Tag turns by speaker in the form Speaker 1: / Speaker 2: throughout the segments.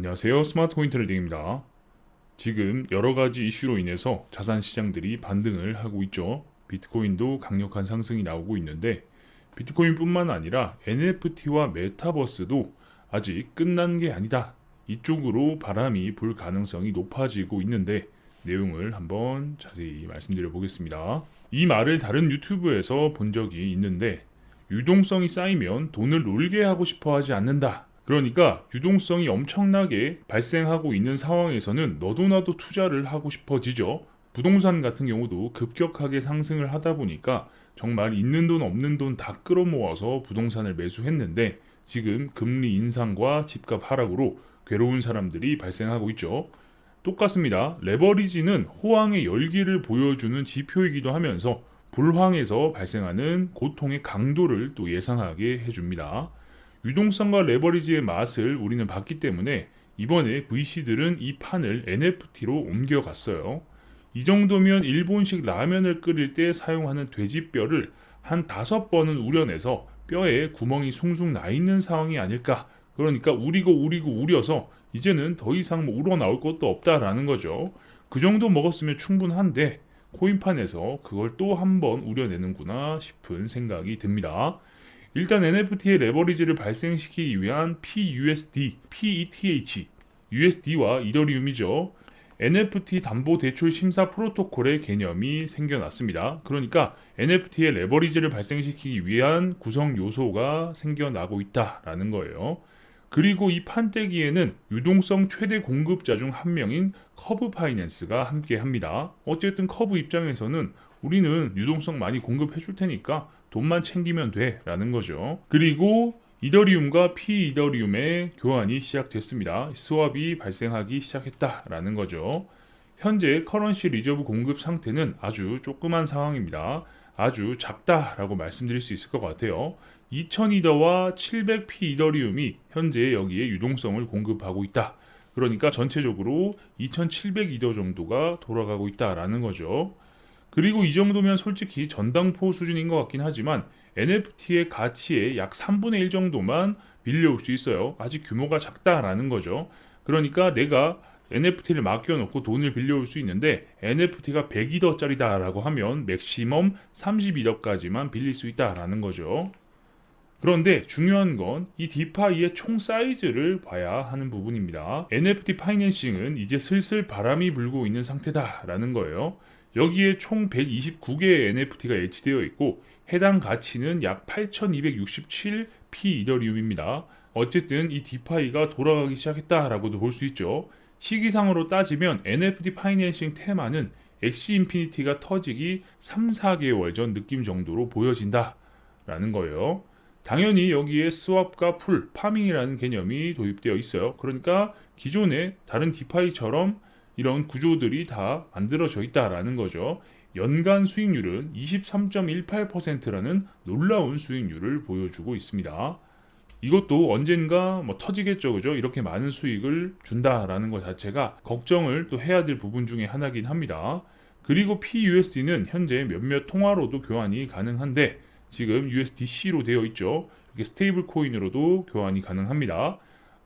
Speaker 1: 안녕하세요. 스마트코인 트레이딩입니다. 지금 여러 가지 이슈로 인해서 자산 시장들이 반등을 하고 있죠. 비트코인도 강력한 상승이 나오고 있는데 비트코인뿐만 아니라 NFT와 메타버스도 아직 끝난 게 아니다. 이쪽으로 바람이 불 가능성이 높아지고 있는데 내용을 한번 자세히 말씀드려 보겠습니다. 이 말을 다른 유튜브에서 본 적이 있는데 유동성이 쌓이면 돈을 놀게 하고 싶어 하지 않는다. 그러니까 유동성이 엄청나게 발생하고 있는 상황에서는 너도 나도 투자를 하고 싶어지죠. 부동산 같은 경우도 급격하게 상승을 하다 보니까 정말 있는 돈 없는 돈 다 끌어모아서 부동산을 매수했는데 지금 금리 인상과 집값 하락으로 괴로운 사람들이 발생하고 있죠. 똑같습니다. 레버리지는 호황의 열기를 보여주는 지표이기도 하면서 불황에서 발생하는 고통의 강도를 또 예상하게 해줍니다. 유동성과 레버리지의 맛을 우리는 봤기 때문에 이번에 VC들은 이 판을 NFT로 옮겨갔어요. 이 정도면 일본식 라면을 끓일 때 사용하는 돼지뼈를 한 5번은 우려내서 뼈에 구멍이 숭숭 나 있는 상황이 아닐까. 그러니까 우리고 우려서 이제는 더 이상 뭐 우러나올 것도 없다라는 거죠. 그 정도 먹었으면 충분한데 코인판에서 그걸 또 한 번 우려내는구나 싶은 생각이 듭니다. 일단 NFT의 레버리지를 발생시키기 위한 PUSD, PETH, USD와 이더리움이죠. NFT 담보대출 심사 프로토콜의 개념이 생겨났습니다. 그러니까 NFT의 레버리지를 발생시키기 위한 구성 요소가 생겨나고 있다라는 거예요. 그리고 이 판때기에는 유동성 최대 공급자 중 한 명인 커브 파이낸스가 함께 합니다. 어쨌든 커브 입장에서는 우리는 유동성 많이 공급해 줄 테니까 돈만 챙기면 돼 라는 거죠. 그리고 이더리움과 피이더리움의 교환이 시작됐습니다. 스왑이 발생하기 시작했다라는 거죠. 현재 커런시 리저브 공급 상태는 아주 조그만 상황입니다. 아주 작다라고 말씀드릴 수 있을 것 같아요. 2000이더와 700p 이더리움이 현재 여기에 유동성을 공급하고 있다. 그러니까 전체적으로 2700이더 정도가 돌아가고 있다라는 거죠. 그리고 이 정도면 솔직히 전당포 수준인 것 같긴 하지만 NFT의 가치의 약 3분의 1 정도만 빌려올 수 있어요. 아직 규모가 작다라는 거죠. 그러니까 내가 NFT를 맡겨놓고 돈을 빌려올 수 있는데 NFT가 100이더짜리다라고 하면 맥시멈 32더까지만 빌릴 수 있다라는 거죠. 그런데 중요한 건 이 디파이의 총 사이즈를 봐야 하는 부분입니다. NFT 파이낸싱은 이제 슬슬 바람이 불고 있는 상태다라는 거예요. 여기에 총 129개의 NFT가 예치되어 있고 해당 가치는 약 8267p 이더리움입니다. 어쨌든 이 디파이가 돌아가기 시작했다라고도 볼 수 있죠. 시기상으로 따지면 NFT 파이낸싱 테마는 엑시 인피니티가 터지기 3-4개월 전 느낌 정도로 보여진다라는 거예요. 당연히 여기에 스왑과 풀, 파밍이라는 개념이 도입되어 있어요. 그러니까 기존의 다른 디파이처럼 이런 구조들이 다 만들어져 있다라는 거죠. 연간 수익률은 23.18%라는 놀라운 수익률을 보여주고 있습니다. 이것도 언젠가 터지겠죠, 그죠? 이렇게 많은 수익을 준다라는 것 자체가 걱정을 또 해야 될 부분 중에 하나긴 합니다. 그리고 PUSD는 현재 몇몇 통화로도 교환이 가능한데 지금 USDC로 되어 있죠. 이렇게 스테이블 코인으로도 교환이 가능합니다.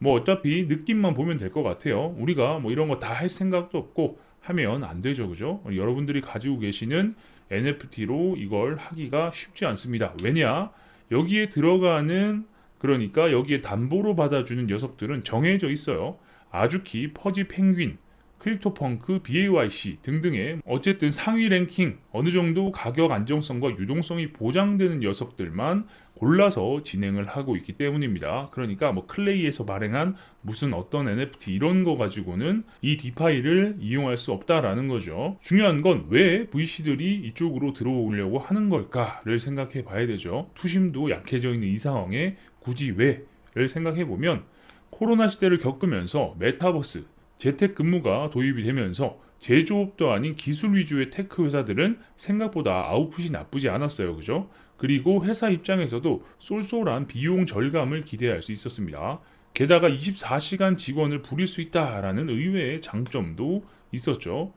Speaker 1: 어차피 느낌만 보면 될 것 같아요. 우리가 이런 거 다 할 생각도 없고 하면 안 되죠, 그죠? 여러분들이 가지고 계시는 NFT로 이걸 하기가 쉽지 않습니다. 왜냐? 여기에 들어가는 그러니까 여기에 담보로 받아주는 녀석들은 정해져 있어요. 아주키, 퍼지 펭귄, 크립토펑크, BAYC 등등의 어쨌든 상위 랭킹 어느 정도 가격 안정성과 유동성이 보장되는 녀석들만 골라서 진행을 하고 있기 때문입니다. 그러니까 클레이에서 발행한 무슨 어떤 NFT 이런 거 가지고는 이 디파이를 이용할 수 없다라는 거죠. 중요한 건 왜 VC들이 이쪽으로 들어오려고 하는 걸까를 생각해 봐야 되죠. 투심도 약해져 있는 이 상황에 굳이 왜를 생각해 보면 코로나 시대를 겪으면서 메타버스 재택근무가 도입이 되면서 제조업도 아닌 기술 위주의 테크 회사들은 생각보다 아웃풋이 나쁘지 않았어요. 그죠? 그리고 회사 입장에서도 쏠쏠한 비용 절감을 기대할 수 있었습니다. 게다가 24시간 직원을 부릴 수 있다라는 의외의 장점도 있었죠.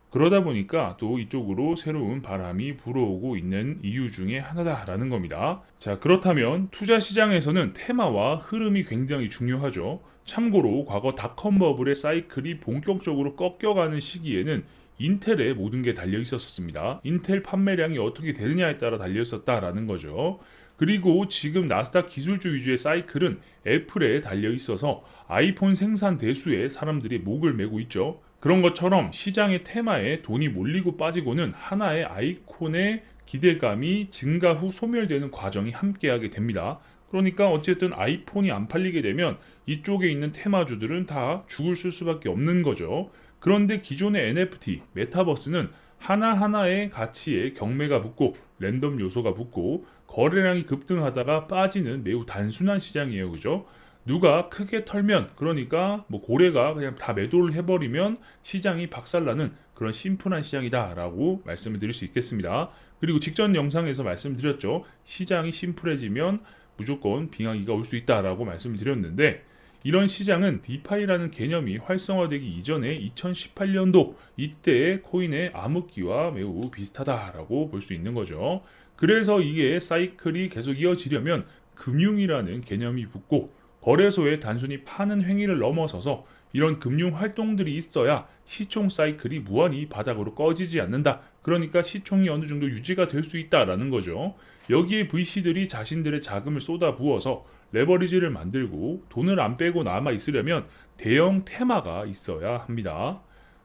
Speaker 1: 그러다 보니까 또 이쪽으로 새로운 바람이 불어오고 있는 이유 중에 하나다라는 겁니다. 자, 그렇다면 투자 시장에서는 테마와 흐름이 굉장히 중요하죠. 참고로 과거 닷컴 버블의 사이클이 본격적으로 꺾여가는 시기에는 인텔에 모든 게 달려 있었습니다. 인텔 판매량이 어떻게 되느냐에 따라 달려 있었다라는 거죠. 그리고 지금 나스닥 기술주 위주의 사이클은 애플에 달려 있어서 아이폰 생산 대수에 사람들이 목을 메고 있죠. 그런 것처럼 시장의 테마에 돈이 몰리고 빠지고는 하나의 아이콘의 기대감이 증가 후 소멸되는 과정이 함께하게 됩니다. 그러니까 어쨌든 아이폰이 안 팔리게 되면 이쪽에 있는 테마주들은 다 죽을 쓸 수밖에 없는 거죠. 그런데 기존의 NFT, 메타버스는 하나하나의 가치에 경매가 붙고 랜덤 요소가 붙고 거래량이 급등하다가 빠지는 매우 단순한 시장이에요. 그죠? 누가 크게 털면, 그러니까 뭐 고래가 그냥 다 매도를 해버리면 시장이 박살나는 그런 심플한 시장이다라고 말씀을 드릴 수 있겠습니다. 그리고 직전 영상에서 말씀드렸죠. 시장이 심플해지면 무조건 빙하기가 올 수 있다라고 말씀을 드렸는데, 이런 시장은 디파이라는 개념이 활성화되기 이전에 2018년도 이때의 코인의 암흑기와 매우 비슷하다라고 볼 수 있는 거죠. 그래서 이게 사이클이 계속 이어지려면 금융이라는 개념이 붙고 거래소에 단순히 파는 행위를 넘어서서 이런 금융 활동들이 있어야 시총 사이클이 무한히 바닥으로 꺼지지 않는다. 그러니까 시총이 어느 정도 유지가 될 수 있다라는 거죠. 여기에 VC들이 자신들의 자금을 쏟아부어서 레버리지를 만들고 돈을 안 빼고 남아 있으려면 대형 테마가 있어야 합니다.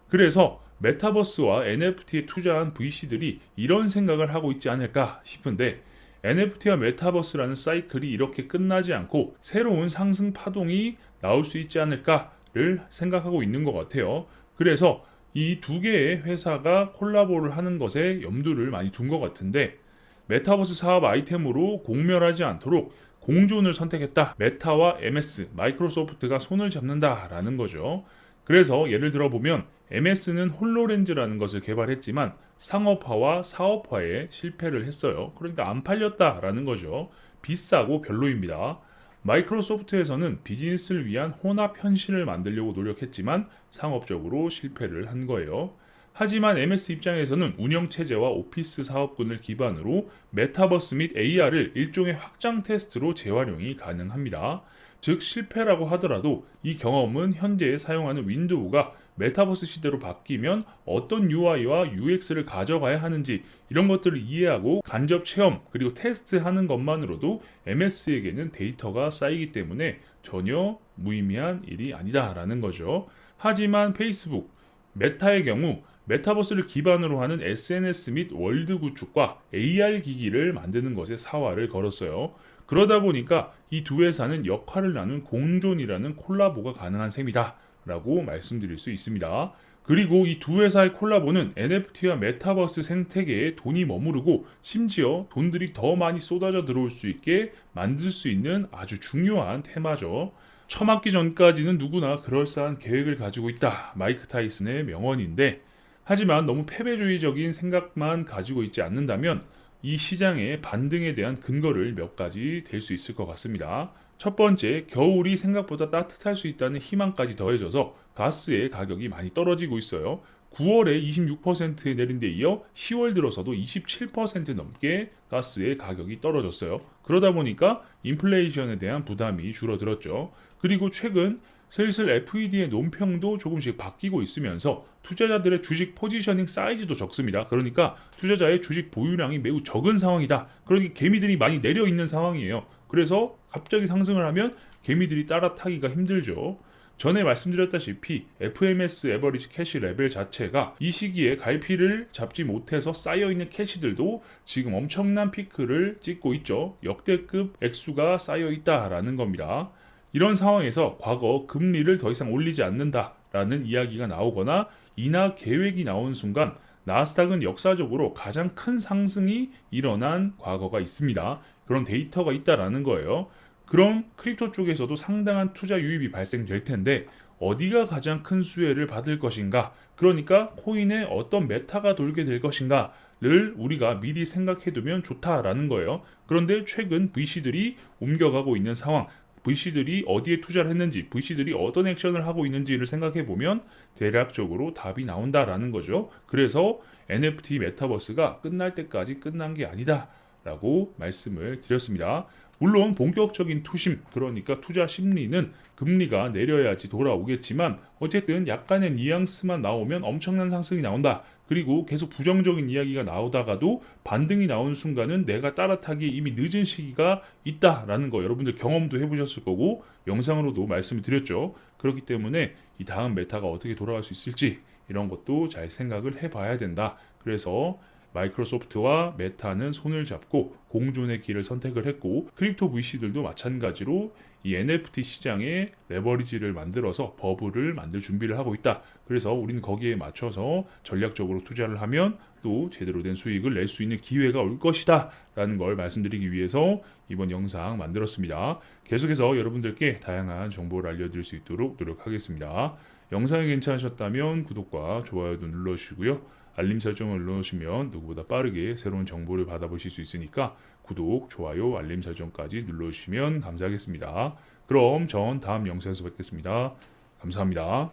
Speaker 1: 그래서 메타버스와 NFT에 투자한 VC들이 이런 생각을 하고 있지 않을까 싶은데, NFT와 메타버스라는 사이클이 이렇게 끝나지 않고 새로운 상승 파동이 나올 수 있지 않을까를 생각하고 있는 것 같아요. 그래서 이 두 개의 회사가 콜라보를 하는 것에 염두를 많이 둔 것 같은데, 메타버스 사업 아이템으로 공멸하지 않도록 공존을 선택했다. 메타와 MS, 마이크로소프트가 손을 잡는다라는 거죠. 그래서 예를 들어 보면 MS는 홀로렌즈라는 것을 개발했지만 상업화와 사업화에 실패를 했어요. 그러니까 안 팔렸다라는 거죠. 비싸고 별로입니다. 마이크로소프트에서는 비즈니스를 위한 혼합 현실을 만들려고 노력했지만 상업적으로 실패를 한 거예요. 하지만 MS 입장에서는 운영체제와 오피스 사업군을 기반으로 메타버스 및 AR을 일종의 확장 테스트로 재활용이 가능합니다. 즉 실패라고 하더라도 이 경험은 현재 사용하는 윈도우가 메타버스 시대로 바뀌면 어떤 UI와 UX를 가져가야 하는지 이런 것들을 이해하고 간접 체험 그리고 테스트하는 것만으로도 MS에게는 데이터가 쌓이기 때문에 전혀 무의미한 일이 아니다라는 거죠. 하지만 페이스북, 메타의 경우 메타버스를 기반으로 하는 SNS 및 월드 구축과 AR 기기를 만드는 것에 사활을 걸었어요. 그러다 보니까 이 두 회사는 역할을 나눈 공존이라는 콜라보가 가능한 셈이다 라고 말씀드릴 수 있습니다. 그리고 이 두 회사의 콜라보는 NFT와 메타버스 생태계에 돈이 머무르고 심지어 돈들이 더 많이 쏟아져 들어올 수 있게 만들 수 있는 아주 중요한 테마죠. 처맞기 전까지는 누구나 그럴싸한 계획을 가지고 있다. 마이크 타이슨의 명언인데, 하지만 너무 패배주의적인 생각만 가지고 있지 않는다면 이 시장의 반등에 대한 근거를 몇 가지 댈 수 있을 것 같습니다. 첫 번째, 겨울이 생각보다 따뜻할 수 있다는 희망까지 더해져서 가스의 가격이 많이 떨어지고 있어요. 9월에 26% 내린 데 이어 10월 들어서도 27% 넘게 가스의 가격이 떨어졌어요. 그러다 보니까 인플레이션에 대한 부담이 줄어들었죠. 그리고 최근 슬슬 FED의 논평도 조금씩 바뀌고 있으면서 투자자들의 주식 포지셔닝 사이즈도 적습니다. 그러니까 투자자의 주식 보유량이 매우 적은 상황이다. 그러니 개미들이 많이 내려 있는 상황이에요. 그래서 갑자기 상승을 하면 개미들이 따라 타기가 힘들죠. 전에 말씀드렸다시피 FMS 에버리지 캐시 레벨 자체가 이 시기에 갈피를 잡지 못해서 쌓여있는 캐시들도 지금 엄청난 피크를 찍고 있죠. 역대급 액수가 쌓여있다라는 겁니다. 이런 상황에서 과거 금리를 더 이상 올리지 않는다라는 이야기가 나오거나 인하 계획이 나온 순간 나스닥은 역사적으로 가장 큰 상승이 일어난 과거가 있습니다. 그런 데이터가 있다라는 거예요. 그럼 크립토 쪽에서도 상당한 투자 유입이 발생될 텐데 어디가 가장 큰 수혜를 받을 것인가? 그러니까 코인에 어떤 메타가 돌게 될 것인가를 우리가 미리 생각해두면 좋다라는 거예요. 그런데 최근 VC들이 옮겨가고 있는 상황, VC들이 어디에 투자를 했는지, VC들이 어떤 액션을 하고 있는지를 생각해보면 대략적으로 답이 나온다라는 거죠. 그래서 NFT 메타버스가 끝날 때까지 끝난 게 아니다 라고 말씀을 드렸습니다. 물론 본격적인 투심, 그러니까 투자 심리는 금리가 내려야지 돌아오겠지만 어쨌든 약간의 뉘앙스만 나오면 엄청난 상승이 나온다. 그리고 계속 부정적인 이야기가 나오다가도 반등이 나오는 순간은 내가 따라타기에 이미 늦은 시기가 있다라는 거 여러분들 경험도 해보셨을 거고 영상으로도 말씀을 드렸죠. 그렇기 때문에 이 다음 메타가 어떻게 돌아갈 수 있을지 이런 것도 잘 생각을 해봐야 된다. 그래서 마이크로소프트와 메타는 손을 잡고 공존의 길을 선택을 했고 크립토 VC들도 마찬가지로 이 NFT 시장에 레버리지를 만들어서 버블을 만들 준비를 하고 있다. 그래서 우리는 거기에 맞춰서 전략적으로 투자를 하면 또 제대로 된 수익을 낼 수 있는 기회가 올 것이다 라는 걸 말씀드리기 위해서 이번 영상 만들었습니다. 계속해서 여러분들께 다양한 정보를 알려드릴 수 있도록 노력하겠습니다. 영상이 괜찮으셨다면 구독과 좋아요도 눌러주시고요. 알림 설정을 눌러주시면 누구보다 빠르게 새로운 정보를 받아보실 수 있으니까 구독, 좋아요, 알림 설정까지 눌러주시면 감사하겠습니다. 그럼 전 다음 영상에서 뵙겠습니다. 감사합니다.